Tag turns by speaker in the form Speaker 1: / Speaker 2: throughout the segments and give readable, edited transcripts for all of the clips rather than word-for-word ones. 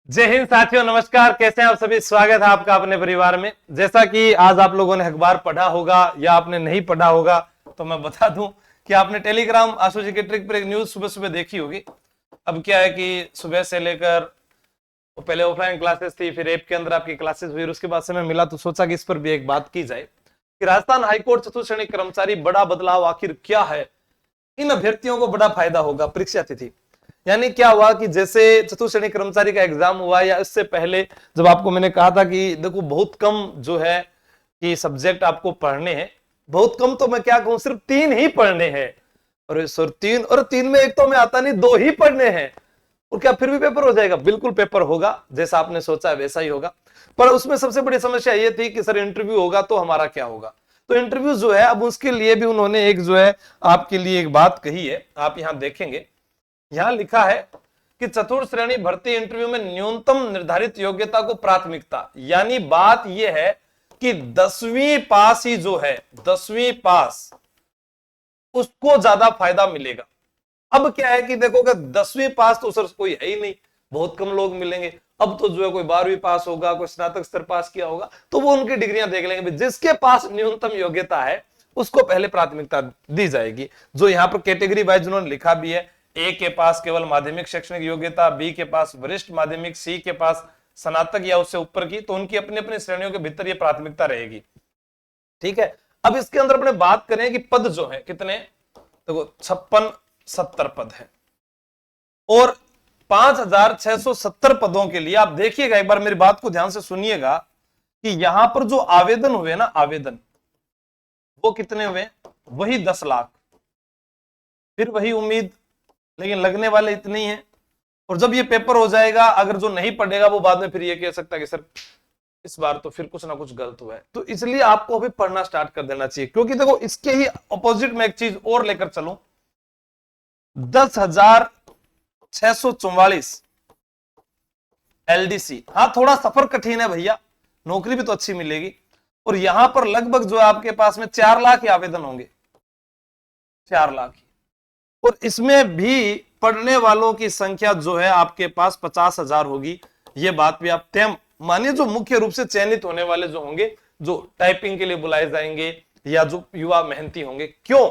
Speaker 1: जय हिंद साथियों, नमस्कार। कैसे हैं आप सभी? स्वागत है आपका अपने परिवार में। जैसा कि आज आप लोगों ने अखबार पढ़ा होगा या आपने नहीं पढ़ा होगा, तो मैं बता दूं कि आपने टेलीग्राम आशु जी के ट्रिक पर एक न्यूज सुबह सुबह देखी होगी। अब क्या है कि सुबह से लेकर पहले ऑफलाइन क्लासेस थी, फिर ऐप के अंदर आपकी क्लासेस हुई, उसके बाद समय मिला तो सोचा कि इस पर भी एक बात की जाए कि राजस्थान हाईकोर्ट चतुर्थ श्रेणी कर्मचारी बड़ा बदलाव आखिर क्या है। इन अभ्यर्थियों को बड़ा फायदा होगा। परीक्षा तिथि यानी क्या हुआ कि जैसे चतुर्थ श्रेणी कर्मचारी का एग्जाम हुआ या इससे पहले जब आपको मैंने कहा था कि देखो बहुत कम जो है कि सब्जेक्ट आपको पढ़ने हैं, बहुत कम तो मैं क्या कहूं, सिर्फ 3 ही पढ़ने हैं। और सर 3 में एक तो मैं आता नहीं, 2 ही पढ़ने हैं। और क्या फिर भी पेपर हो जाएगा? बिल्कुल पेपर होगा, जैसा आपने सोचा है वैसा ही होगा। पर उसमें सबसे बड़ी समस्या यह थी कि सर इंटरव्यू होगा तो हमारा क्या होगा। तो इंटरव्यू जो है अब उसके लिए भी उन्होंने एक जो है आपके लिए एक बात कही है, आप यहां देखेंगे। यहां लिखा है कि चतुर्थ श्रेणी भर्ती इंटरव्यू में न्यूनतम निर्धारित योग्यता को प्राथमिकता। यानी बात यह है कि 10वीं पास ही जो है, 10वीं पास, उसको ज्यादा फायदा मिलेगा। अब क्या है कि देखो कि 10वीं पास तो सर कोई है ही नहीं, बहुत कम लोग मिलेंगे। अब तो जो है कोई 12वीं पास होगा, कोई स्नातक स्तर पास किया होगा, तो वो उनकी डिग्रियां देख लेंगे। जिसके पास न्यूनतम योग्यता है उसको पहले प्राथमिकता दी जाएगी। जो यहां पर कैटेगरी वाइज उन्होंने लिखा भी है, ए के पास केवल माध्यमिक शैक्षणिक योग्यता, बी के पास वरिष्ठ माध्यमिक, सी के पास स्नातक या उससे ऊपर की, तो उनकी अपनी अपनी श्रेणियों के भीतर यह प्राथमिकता रहेगी। ठीक है। अब इसके अंदर अपने बात करें कि पद जो है कितने, देखो 56-70 पद है और 5670 पदों के लिए आप देखिएगा, एक बार मेरी बात को ध्यान से सुनिएगा कि यहां पर जो आवेदन हुए ना, आवेदन वो कितने हुए? वही 10 लाख। फिर वही उम्मीद, लेकिन लगने वाले इतने ही हैं। और जब ये पेपर हो जाएगा, अगर जो नहीं पढ़ेगा वो बाद में फिर ये कह सकता है कि सर इस बार तो फिर कुछ ना कुछ गलत हुआ है। तो इसलिए आपको अभी पढ़ना स्टार्ट कर देना चाहिए, क्योंकि देखो इसके ही अपोजिट में एक चीज और लेकर चलूं, 10,644 एलडीसी। हाँ, थोड़ा सफर कठिन है भैया, नौकरी भी तो अच्छी मिलेगी। और यहां पर लगभग जो है आपके पास में 4 लाख ही आवेदन होंगे, 4 लाख ही। और इसमें भी पढ़ने वालों की संख्या जो है आपके पास 50,000 होगी। ये बात भी आप तय मानिए। जो मुख्य रूप से चयनित होने वाले जो होंगे, जो टाइपिंग के लिए बुलाए जाएंगे या जो युवा मेहनती होंगे। क्यों?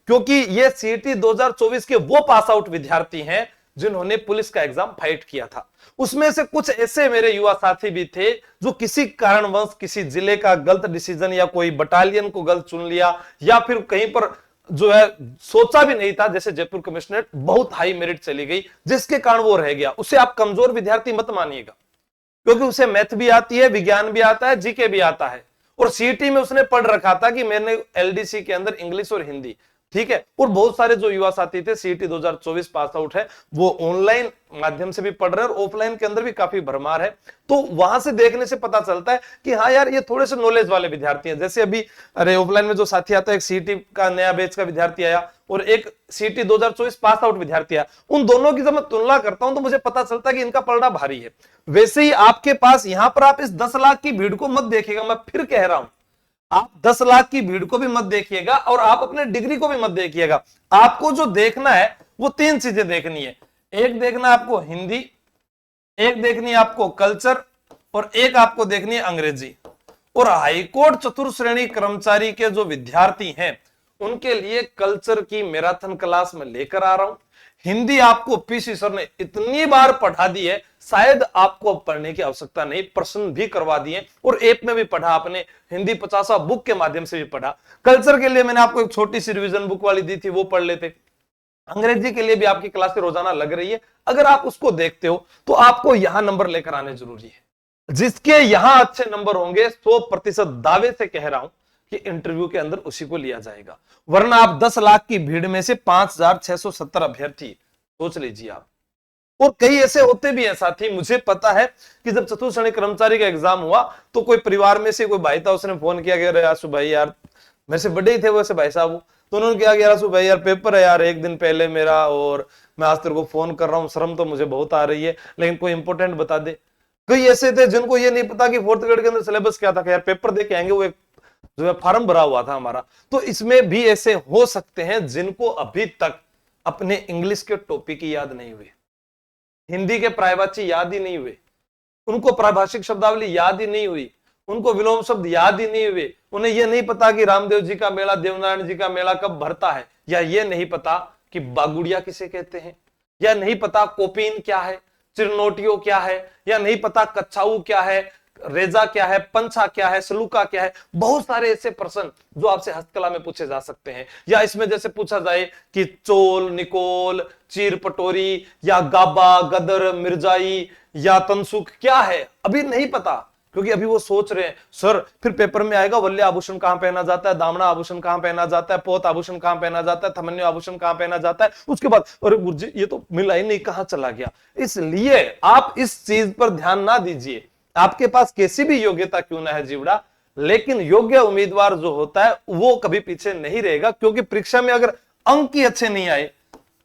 Speaker 1: क्योंकि ये सीईटी 2024 के वो पास आउट विद्यार्थी हैं जिन्होंने पुलिस का एग्जाम फाइट किया था। उसमें से कुछ ऐसे मेरे युवा साथी भी थे जो किसी कारणवश किसी जिले का गलत डिसीजन या कोई बटालियन को गलत चुन लिया, या फिर कहीं पर जो है सोचा भी नहीं था, जैसे जयपुर कमिश्नरेट बहुत हाई मेरिट चली गई, जिसके कारण वो रह गया। उसे आप कमजोर विद्यार्थी मत मानिएगा, क्योंकि उसे मैथ भी आती है, विज्ञान भी आता है, जीके भी आता है। और सीईटी में उसने पढ़ रखा था कि मैंने एलडीसी के अंदर इंग्लिश और हिंदी, ठीक है। और बहुत सारे जो युवा साथी थे सीईटी 2024 पास आउट है, वो ऑनलाइन माध्यम से भी पढ़ रहे हैं और ऑफलाइन के अंदर भी काफी भरमार है। तो वहां से देखने से पता चलता है कि हाँ यार, ये थोड़े से नॉलेज वाले विद्यार्थी हैं। जैसे अभी अरे ऑफलाइन में जो साथी आता है, एक सीईटी का नया बैच का विद्यार्थी आया और एक सीईटी 2024 पास आउट विद्यार्थी आया। उन दोनों की जब मैं तुलना करता हूं तो मुझे पता चलता है कि इनका पलड़ा भारी है। वैसे ही आपके पास यहां पर आप इस 10 लाख की भीड़ को मत देखिएगा। मैं फिर कह रहा हूं, आप 10 लाख की भीड़ को भी मत देखिएगा और आप अपने डिग्री को भी मत देखिएगा। आपको जो देखना है वो 3 चीजें देखनी है। एक देखना है आपको हिंदी, एक देखनी है आपको कल्चर, और एक आपको देखनी है अंग्रेजी। और हाईकोर्ट चतुर्थ श्रेणी कर्मचारी के जो विद्यार्थी हैं उनके लिए कल्चर की मैराथन क्लास में लेकर आ रहा हूं। हिंदी आपको पीसी सर ने इतनी बार पढ़ा दी है, शायद आपको पढ़ने की आवश्यकता नहीं, प्रश्न भी करवा दिए और ऐप में भी पढ़ा आपने। हिंदी 50 बुक के माध्यम से भी पढ़ा। कल्चर के लिए मैंने आपको एक छोटी सी रिवीजन बुक वाली दी थी, वो पढ़ लेते। अंग्रेजी के लिए भी आपकी क्लास रोजाना लग रही है, अगर आप उसको देखते हो तो आपको यहां नंबर लेकर आने जरूरी है। जिसके यहां अच्छे नंबर होंगे, 100% दावे से कह रहा हूं कि इंटरव्यू के अंदर उसी को लिया जाएगा। वरना आप 10 लाख की भीड़ में से 5670 अभ्यर्थी, सोच लीजिए आप। और कई ऐसे होते भी हैं साथी, मुझे पता है कि जब चतुर्थ श्रेणी कर्मचारी का एग्जाम हुआ तो कोई परिवार में से कोई भाई था, उसने फोन किया कि अरे आशु भाई यार, मेरे से बड़े ही थे वैसे भाई साहब, तो उन्होंने क्या किया, आशु भाई यार पेपर है यार एक दिन पहले मेरा, और मैं आज तेरे को फोन कर रहा हूँ, शर्म तो मुझे बहुत आ रही है, लेकिन कोई इंपोर्टेंट बता दे। कई ऐसे थे जिनको ये नहीं पता कि 4th ग्रेड के अंदर सिलेबस क्या था, यार पेपर दे के आएंगे, वो एक जो है फॉर्म भरा हुआ था हमारा। तो इसमें भी ऐसे हो सकते हैं जिनको अभी तक अपने इंग्लिश के टॉपिक ही याद नहीं हुए, हिंदी के प्रायवाची याद ही नहीं हुए, उनको प्राभाषिक शब्दावली याद ही नहीं हुई, उनको विलोम शब्द याद ही नहीं हुए, उन्हें यह नहीं पता कि रामदेव जी का मेला, देवनारायण जी का मेला कब भरता है, या ये नहीं पता कि बागुड़िया किसे कहते हैं, या नहीं पता कोपीन क्या है, चिरनोटियो क्या है, या नहीं पता कच्छाऊ क्या है, रेजा क्या है, पंछा क्या है, सलूका क्या है। बहुत सारे ऐसे प्रश्न जो आपसे हस्तकला में पूछे जा सकते हैं। या इसमें जैसे पूछा जाए कि चोल, निकोल, चीर पटोरी, या गाबा, गदर, मिर्जाई या तनसुख क्या है, अभी नहीं पता, क्योंकि अभी वो सोच रहे हैं सर फिर पेपर में आएगा वल्ले आभूषण कहां पहना जाता है, दामना आभूषण कहां पहना जाता है, पोत आभूषण कहां पहना जाता है, थमन्य आभूषण कहां पहना जाता है। उसके बाद अरे गुरुजी ये तो मिला ही नहीं, कहां चला गया। इसलिए आप इस चीज पर ध्यान ना दीजिए, आपके पास कैसी भी योग्यता क्यों ना है जीवड़ा, लेकिन योग्य उम्मीदवार जो होता है वो कभी पीछे नहीं रहेगा। क्योंकि परीक्षा में अगर अंक ही अच्छे नहीं आए,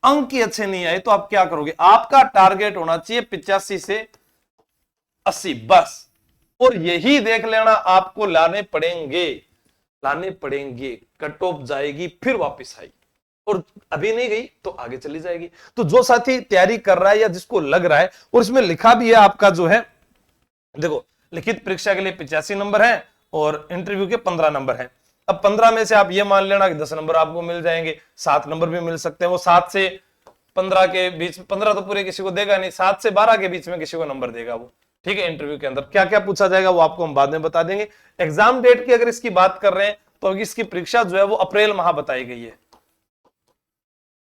Speaker 1: अंक ही अच्छे नहीं आए तो आप क्या करोगे। आपका टारगेट होना चाहिए 85 से 80 बस, और यही देख लेना आपको लाने पड़ेंगे। कट ऑफ जाएगी फिर वापस आएगी, और अभी नहीं गई तो आगे चली जाएगी। तो जो साथी तैयारी कर रहा है या जिसको लग रहा है, और इसमें लिखा भी है आपका जो है, देखो लिखित परीक्षा के लिए 85 नंबर है और इंटरव्यू के 15 नंबर है। अब 15 में से आप ये मान लेना कि 10 नंबर आपको मिल जाएंगे, 7 नंबर भी मिल सकते हैं। वो 7 से 15 के बीच, 15 तो पूरे किसी को देगा नहीं, 7 से 12 के बीच में किसी को नंबर देगा वो, ठीक है। इंटरव्यू के अंदर क्या क्या पूछा जाएगा वो आपको हम बाद में बता देंगे। एग्जाम डेट की अगर इसकी बात कर रहे हैं तो इसकी परीक्षा जो है वो अप्रैल माह बताई गई है,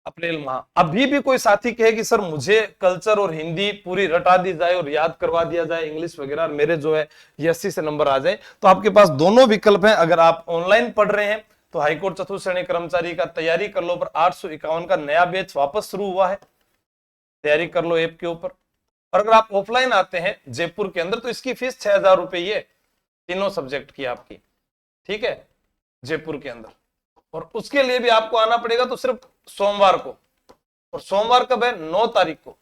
Speaker 1: अप्रैल माह। अभी भी कोई साथी कहे कि सर मुझे कल्चर और हिंदी पूरी रटा दी जाए और याद करवा दिया जाए, इंग्लिश वगैरह मेरे जो है ये 80 से नंबर आ जाए, तो आपके पास दोनों विकल्प हैं। अगर आप ऑनलाइन पढ़ रहे हैं तो हाईकोर्ट चतुर्थ श्रेणी कर्मचारी का तैयारी कर लो, पर 851 का नया बैच वापस शुरू हुआ है, तैयारी कर लो ऐप के ऊपर। और अगर आप ऑफलाइन आते हैं जयपुर के अंदर तो इसकी फीस 6000 रुपए ही है, तीनों सब्जेक्ट की आपकी, ठीक है, जयपुर के अंदर। और उसके लिए भी आपको आना पड़ेगा तो सिर्फ सोमवार को, और सोमवार कब है, 9 तारीख को।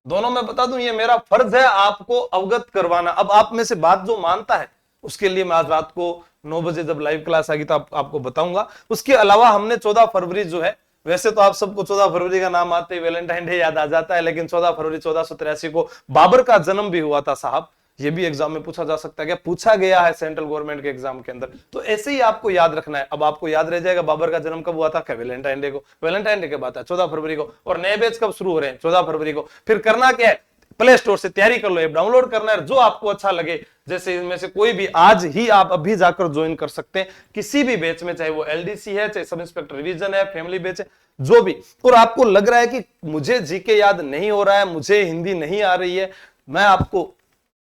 Speaker 1: दोनों मैं बता दूं ये मेरा फर्ज है आपको अवगत करवाना। अब आप में से बात जो मानता है उसके लिए मैं आज रात को 9 बजे जब लाइव क्लास आएगी तो आपको बताऊंगा। उसके अलावा हमने 14 फरवरी जो है, वैसे तो आप सबको 14 फरवरी का नाम आते ही वैलेंटाइन डे याद आ जाता है, लेकिन 14 फरवरी 1483 को बाबर का जन्म भी हुआ था साहब। ये भी एग्जाम में पूछा जा सकता है, क्या पूछा गया है सेंट्रल गवर्नमेंट के एग्जाम के अंदर, तो ऐसे ही आपको याद रखना है। अब आपको याद रह जाएगा बाबर का जन्म कब हुआ था, क्या वैलेंटाइन डे को, वैलेंटाइन डे के बाद है 14 फरवरी को, और नए बैच कब शुरू हो रहे हैं 14 फरवरी को। फिर करना क्या है, प्ले स्टोर से तैयारी कर लो, ऐप डाउनलोड करना है, जो आपको अच्छा लगे, जैसे इनमें से कोई भी आज ही आप अभी जाकर ज्वाइन कर सकते हैं किसी भी बैच में, चाहे वो एलडीसी है, चाहे सब इंस्पेक्टर रिवीजन है, फैमिली बैच है, जो भी। और आपको लग रहा है कि मुझे जीके याद नहीं हो रहा है, मुझे हिंदी नहीं आ रही है, मैं आपको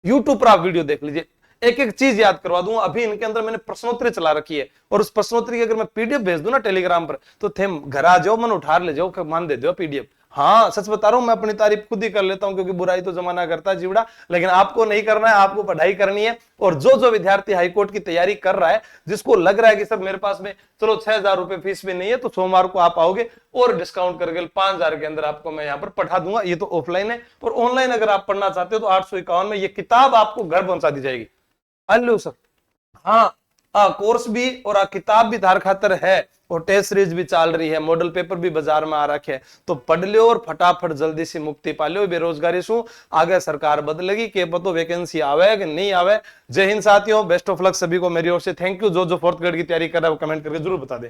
Speaker 1: यूट्यूब पर आप वीडियो देख लीजिए, एक एक चीज याद करवा दूंगा। अभी इनके अंदर मैंने प्रश्नोत्तरी चला रखी है, और उस प्रश्नोत्तरी की अगर मैं पीडीएफ भेज दूं ना टेलीग्राम पर, तो थे घर आ जाओ, मन उठा ले जाओ, मान दे दो पीडीएफ। हाँ सच बता रहा हूं, मैं अपनी तारीफ खुद ही कर लेता हूं, क्योंकि बुराई तो जमाना करता है जीवड़ा। लेकिन आपको नहीं करना है, आपको पढ़ाई करनी है। और जो जो विद्यार्थी हाईकोर्ट की तैयारी कर रहा है, जिसको लग रहा है कि सर मेरे पास में चलो 6000 रुपए फीस भी नहीं है, तो सोमवार को आप आओगे और डिस्काउंट करके 5000 के अंदर आपको मैं यहाँ पर पढ़ा दूंगा। ये तो ऑफलाइन है, और ऑनलाइन अगर आप पढ़ना चाहते हो तो 851 में ये किताब आपको घर पहुंचा दी जाएगी। हेलो सर, हाँ कोर्स भी और किताब भी धार खातर है, और टेस्ट सीरीज भी चल रही है, मॉडल पेपर भी बाजार में आ रखे है, तो पढ़ लियो और फटाफट जल्दी से मुक्ति पा लियो बेरोजगारी से। आगे सरकार बदलेगी, के पतो वैकेंसी आवे कि नहीं आवे। जय हिंद साथियों, बेस्ट ऑफ लक सभी को मेरी ओर से, थैंक यू। जो जो 4th ग्रेड की तैयारी कर रहा है वो कमेंट करके जरूर बता दे।